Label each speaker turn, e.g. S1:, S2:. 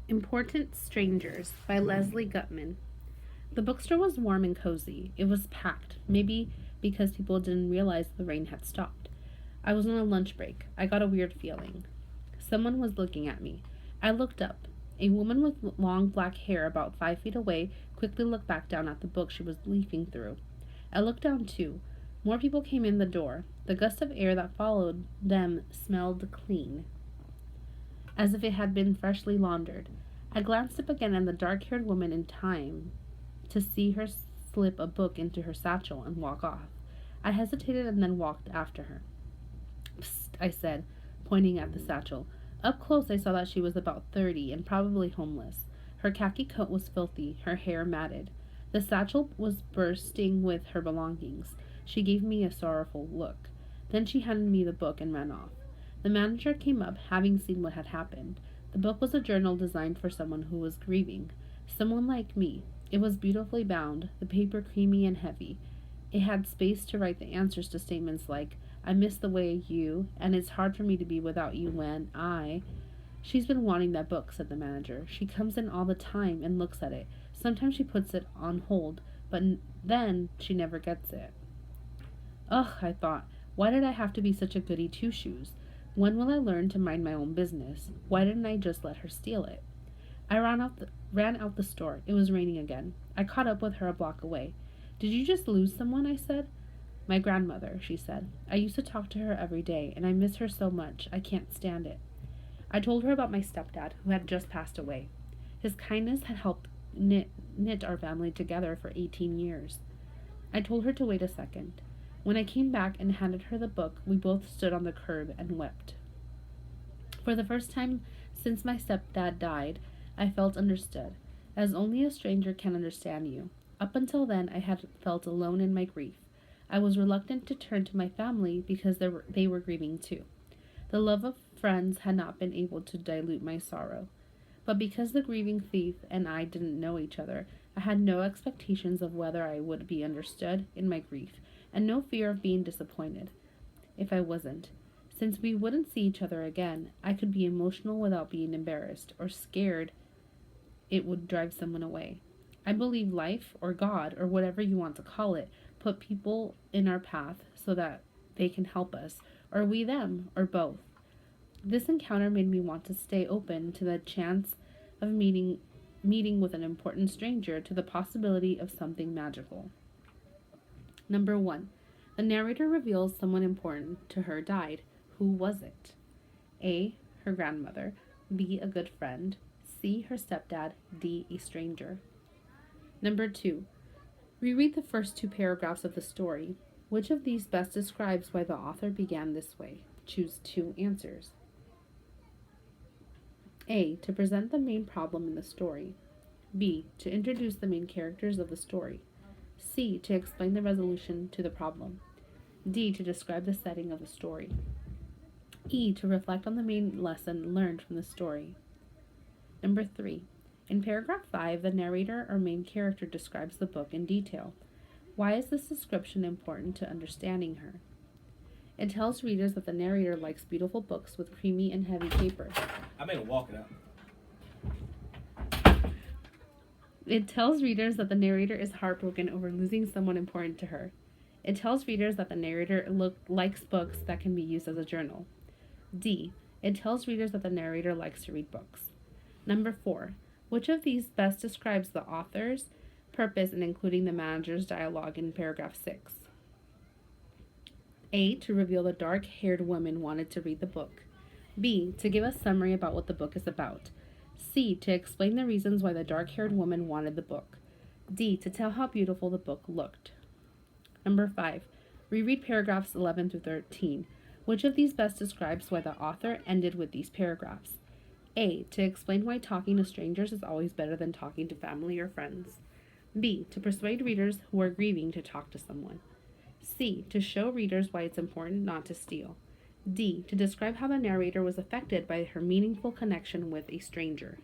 S1: Important Strangers by Leslie Gutman. The bookstore was warm and cozy. It was packed, maybe because people didn't realize the rain had stopped. I was on a lunch break. I got a weird feeling. Someone was looking at me. I looked up. A woman with long black hair about 5 feet away quickly looked back down at the book she was leafing through. I looked down too. More people came in the door. The gust of air that followed them smelled clean, as if it had been freshly laundered. I glanced up again at the dark haired woman in time to see her slip a book into her satchel and walk off. I hesitated and then walked after her. Psst, I said, pointing at the satchel. Up close, I saw that she was about 30 and probably homeless. Her khaki coat was filthy, her hair matted. The satchel was bursting with her belongings. She gave me a sorrowful look. Then she handed me the book and ran off. The manager came up, having seen what had happened. The book was a journal designed for someone who was grieving. Someone like me. It was beautifully bound, the paper creamy and heavy. It had space to write the answers to statements like, I miss the way you, and it's hard for me to be without you when I. She's been wanting that book, said the manager. She comes in all the time and looks at it. Sometimes she puts it on hold, but then she never gets it. Ugh, I thought, why did I have to be such a goody two shoes? When will I learn to mind my own business? Why didn't I just let her steal it? I ran out the store. It was raining again. I caught up with her a block away. Did you just lose someone? I said. My grandmother, she said. I used to talk to her every day, and I miss her so much. I can't stand it. I told her about my stepdad, who had just passed away. His kindness had helped knit our family together for 18 years. I told her to wait a second. When I came back and handed her the book, we both stood on the curb and wept. For the first time since my stepdad died, I felt understood, as only a stranger can understand you. Up until then, I had felt alone in my grief. I was reluctant to turn to my family because they were grieving too. The love of friends had not been able to dilute my sorrow. But because the grieving thief and I didn't know each other, I had no expectations of whether I would be understood in my grief, and no fear of being disappointed if I wasn't. Since we wouldn't see each other again, I could be emotional without being embarrassed or scared it would drive someone away. I believe life, or God, or whatever you want to call it, put people in our path so that they can help us, or we them, or both. This encounter made me want to stay open to the chance of meeting with an important stranger, to the possibility of something magical. Number 1. The narrator reveals someone important to her died. Who was it? A. Her grandmother. B. A good friend. C. Her stepdad. D. A stranger. Number 2. Reread the first two paragraphs of the story. Which of these best describes why the author began this way? Choose two answers. A. To present the main problem in the story. B. To introduce the main characters of the story. C. To explain the resolution to the problem. D. To describe the setting of the story. E. To reflect on the main lesson learned from the story. Number 3. In paragraph 5, the narrator or main character describes the book in detail. Why is this description important to understanding her? It tells readers that the narrator likes beautiful books with creamy and heavy paper.
S2: I made him walk it out.
S1: It tells readers that the narrator is heartbroken over losing someone important to her. It tells readers that the narrator likes books that can be used as a journal. D. It tells readers that the narrator likes to read books. Number 4. Which of these best describes the author's purpose in including the manager's dialogue in paragraph 6? A. To reveal the dark-haired woman wanted to read the book. B. To give a summary about what the book is about. C. To explain the reasons why the dark-haired woman wanted the book. D. To tell how beautiful the book looked. Number 5. Reread paragraphs 11 through 13. Which of these best describes why the author ended with these paragraphs? A. To explain why talking to strangers is always better than talking to family or friends. B. To persuade readers who are grieving to talk to someone. C. To show readers why it's important not to steal. D. To describe how the narrator was affected by her meaningful connection with a stranger.